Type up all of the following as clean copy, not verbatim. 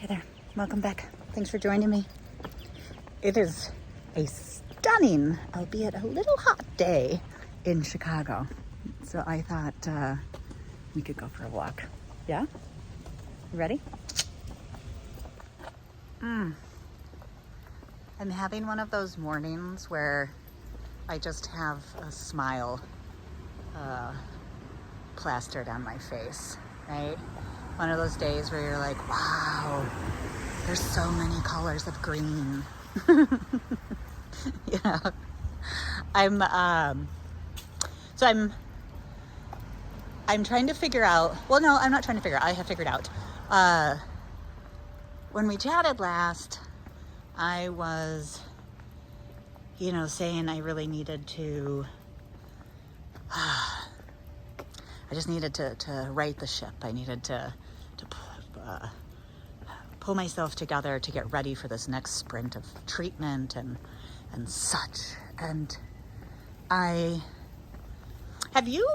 Hey there, welcome back. Thanks for joining me. It is a stunning, albeit a little hot day in Chicago. So I thought we could go for a walk. Yeah? You ready? I'm having one of those mornings where I just have a smile plastered on my face, right? One of those days where you're like, wow, there's so many colors of green. You know, I'm trying to figure out, well, no, I'm not trying to figure out, I have figured out. When we chatted last, I was, saying I really needed to, I just needed to right the ship. I needed to pull myself together to get ready for this next sprint of treatment and such. And have you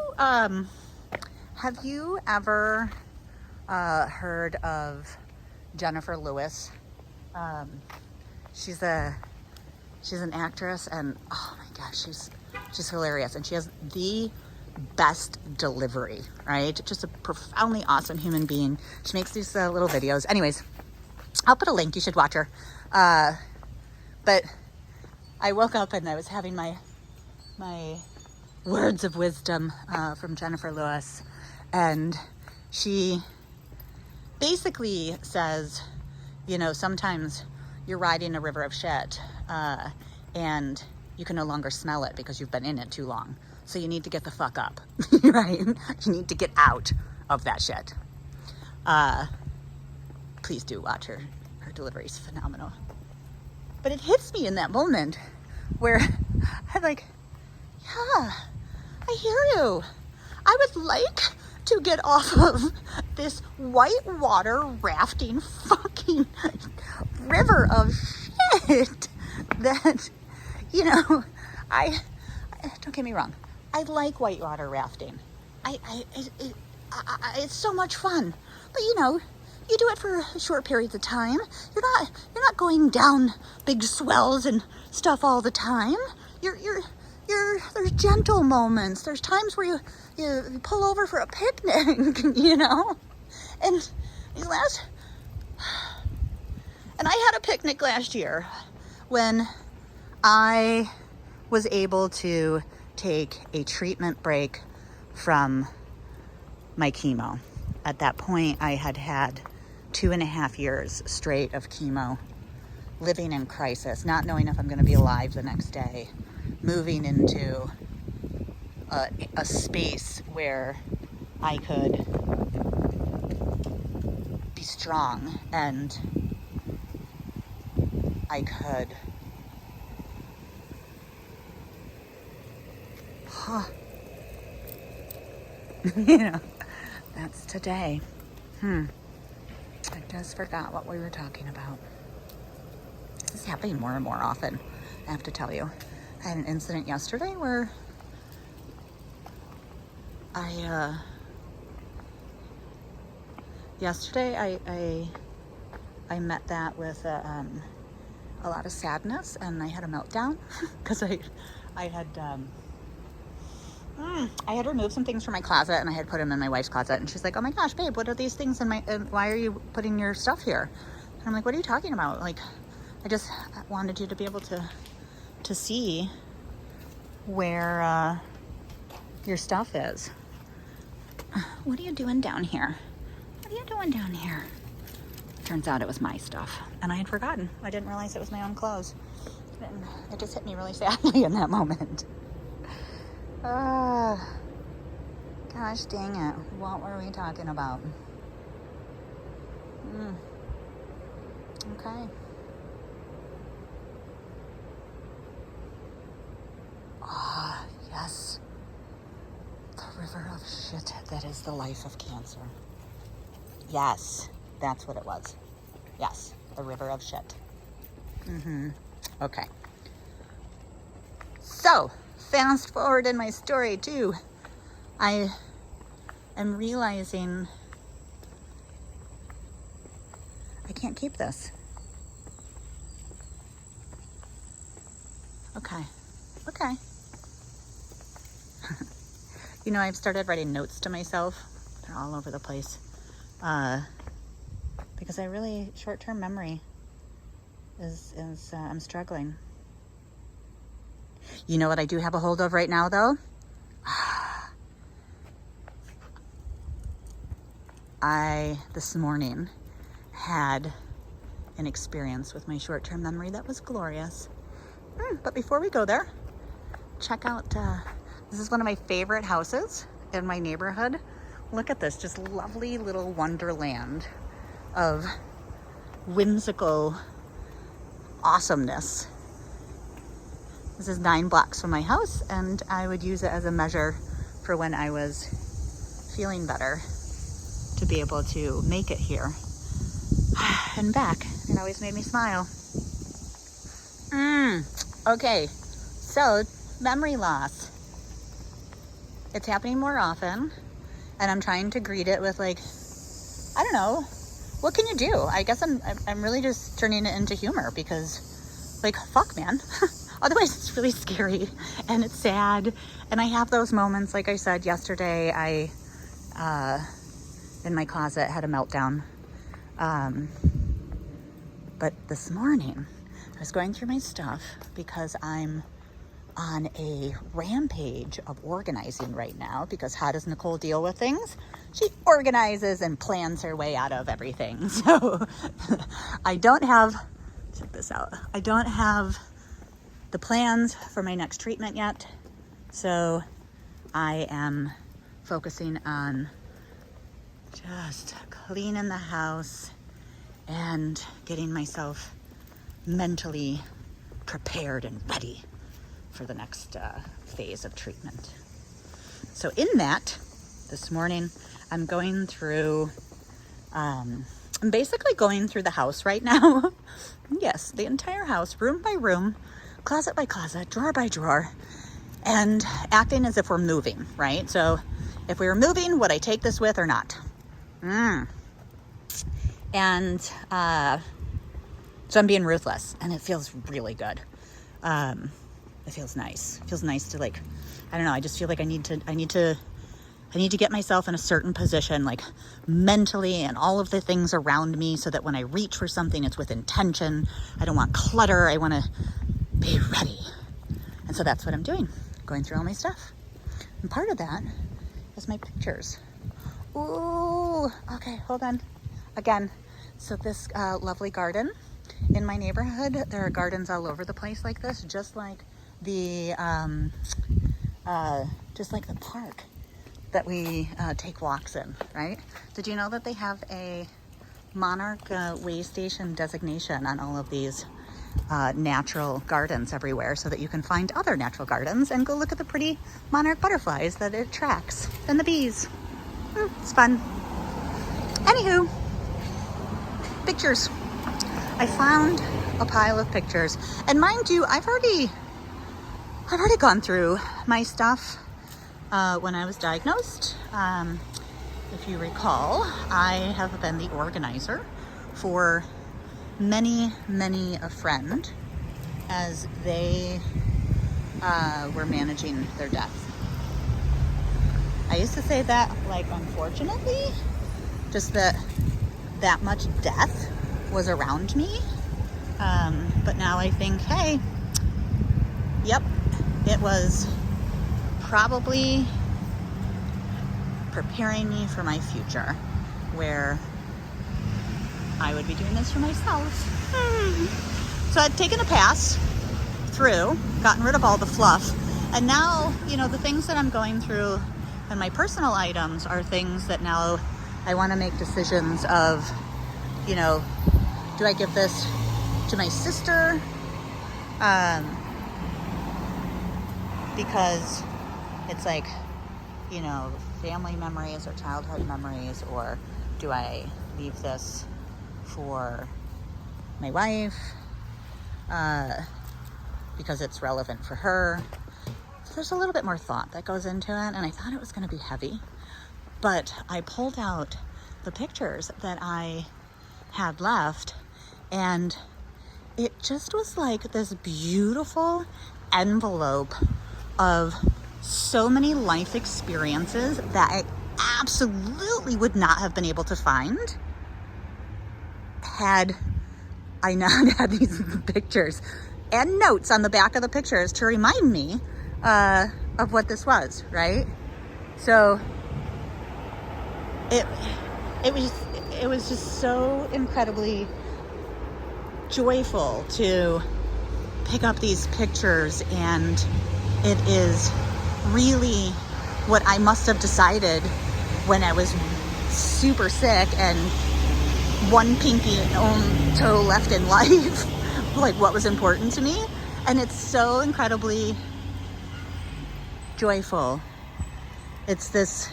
ever heard of Jinefer Lewis? She's an actress, and oh my gosh, she's hilarious, and she has the best delivery, right? Just a profoundly awesome human being. She makes these little videos. Anyways, I'll put a link. You should watch her. But I woke up and I was having my words of wisdom from Jinefer Lewis, and she basically says, sometimes you're riding a river of shit, and you can no longer smell it because you've been in it too long. So you need to get the fuck up, right? You need to get out of that shit. Please do watch her. Her delivery is phenomenal. But it hits me in that moment where I'm like, yeah, I hear you. I would like to get off of this whitewater rafting fucking river of shit that, I don't get me wrong. I like whitewater rafting. It's so much fun. But you do it for short periods of time. You're not going down big swells and stuff all the time. There's gentle moments. There's times where you pull over for a picnic, And and I had a picnic last year when I was able to take a treatment break from my chemo. At that point, I had had 2.5 years straight of chemo, living in crisis, not knowing if I'm going to be alive the next day, moving into a space where I could be strong and I could that's today. I just forgot what we were talking about. This is happening more and more often, I have to tell you. I had an incident yesterday where I met that with a lot of sadness, and I had a meltdown because I had removed some things from my closet and I had put them in my wife's closet, and she's like, oh my gosh, babe, what are these things in why are you putting your stuff here? And I'm like, what are you talking about? Like, I just wanted you to be able to see where your stuff is. What are you doing down here? What are you doing down here? Turns out it was my stuff, and I had forgotten. I didn't realize it was my own clothes. And it just hit me really sadly in that moment. Gosh dang it. What were we talking about? Okay. Yes. The river of shit that is the life of cancer. Yes, that's what it was. Yes, the river of shit. Okay. So, fast forward in my story too. I am realizing I can't keep this. Okay. Okay. You know, I've started writing notes to myself. They're all over the place. Because I really, short-term memory is I'm struggling. You know what I do have a hold of right now, though? I, this morning, had an experience with my short-term memory that was glorious. But before we go there, check out, this is one of my favorite houses in my neighborhood. Look at this, just lovely little wonderland of whimsical awesomeness. This is 9 blocks from my house, and I would use it as a measure for when I was feeling better to be able to make it here and back. It always made me smile. Okay, so memory loss. It's happening more often, and I'm trying to greet it with, like, I don't know, what can you do? I guess I'm really just turning it into humor because, like, fuck, man. Otherwise, it's really scary and it's sad. And I have those moments, like I said yesterday, I, in my closet, had a meltdown. But this morning, I was going through my stuff because I'm on a rampage of organizing right now, because how does Nicole deal with things? She organizes and plans her way out of everything. So I don't have, check this out, I don't have the plans for my next treatment yet. So I am focusing on just cleaning the house and getting myself mentally prepared and ready for the next phase of treatment. So in that, this morning, I'm going through, I'm basically going through the house right now. Yes, the entire house, room by room, closet by closet, drawer by drawer, and acting as if we're moving, right? So if we were moving, would I take this with or not? And so I'm being ruthless, and it feels really good. It feels nice. It feels nice to, like, I don't know, I just feel like I need to get myself in a certain position, like mentally and all of the things around me, so that when I reach for something, it's with intention. I don't want clutter. I want to be ready. And so that's what I'm doing, going through all my stuff. And part of that is my pictures. Ooh, okay, hold on. Again, so this lovely garden in my neighborhood, there are gardens all over the place like this, just like the park that we take walks in, right? Did you know that they have a Monarch way station designation on all of these natural gardens everywhere, so that you can find other natural gardens and go look at the pretty monarch butterflies that it attracts and the bees. It's fun. Anywho, pictures. I found a pile of pictures, and mind you, I've already gone through my stuff when I was diagnosed. If you recall, I have been the organizer for many a friend as they were managing their death. I used to say that, like, unfortunately, just that much death was around me. But now I think, hey, yep, it was probably preparing me for my future, where I would be doing this for myself. So I'd taken a pass through, gotten rid of all the fluff, and now, you know, the things that I'm going through and my personal items are things that now I want to make decisions of, you know, do I give this to my sister? Because it's like, you know, family memories or childhood memories, or do I leave this for my wife because it's relevant for her? There's a little bit more thought that goes into it, and I thought it was going to be heavy, but I pulled out the pictures that I had left. And it just was like this beautiful envelope of so many life experiences that I absolutely would not have been able to find had I not had these pictures and notes on the back of the pictures to remind me of what this was, right? So it was just so incredibly joyful to pick up these pictures, and it is really what I must have decided when I was super sick and one pinky toe left in life, like what was important to me. And it's so incredibly joyful. It's this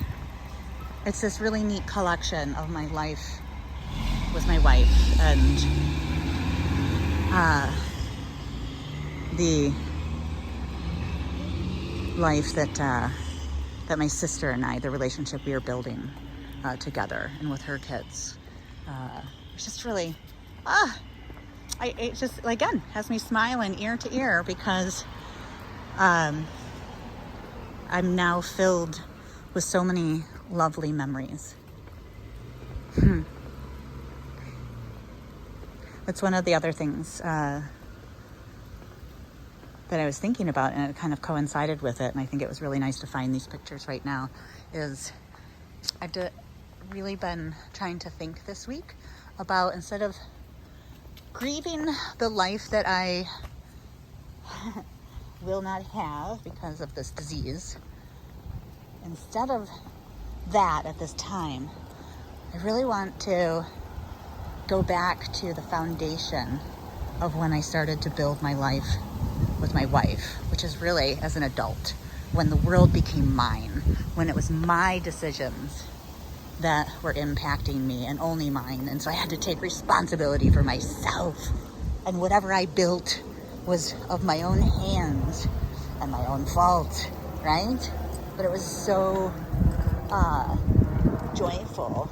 really neat collection of my life with my wife, and the life that my sister and I, the relationship we are building together and with her kids. It's just really, it just, again, has me smiling ear to ear, because I'm now filled with so many lovely memories. That's one of the other things that I was thinking about, and it kind of coincided with it, and I think it was really nice to find these pictures right now, is I've really been trying to think this week about, instead of grieving the life that I will not have because of this disease, instead of that at this time, I really want to go back to the foundation of when I started to build my life with my wife, which is really as an adult, when the world became mine, when it was my decisions that were impacting me and only mine. And so I had to take responsibility for myself, and whatever I built was of my own hands and my own fault, right? But it was so joyful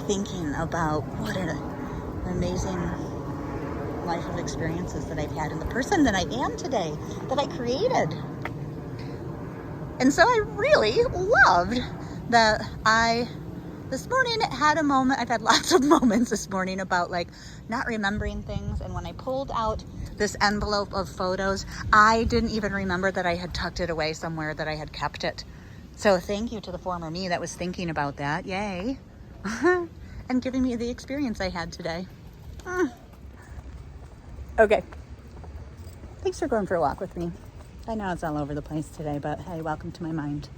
thinking about what an amazing life of experiences that I've had, and the person that I am today, that I created. And so I really loved that this morning had a moment. I've had lots of moments this morning about like not remembering things. And when I pulled out this envelope of photos, I didn't even remember that I had tucked it away somewhere, that I had kept it. So thank you to the former me that was thinking about that. Yay. And giving me the experience I had today. Okay. Thanks for going for a walk with me. I know it's all over the place today, but hey, welcome to my mind.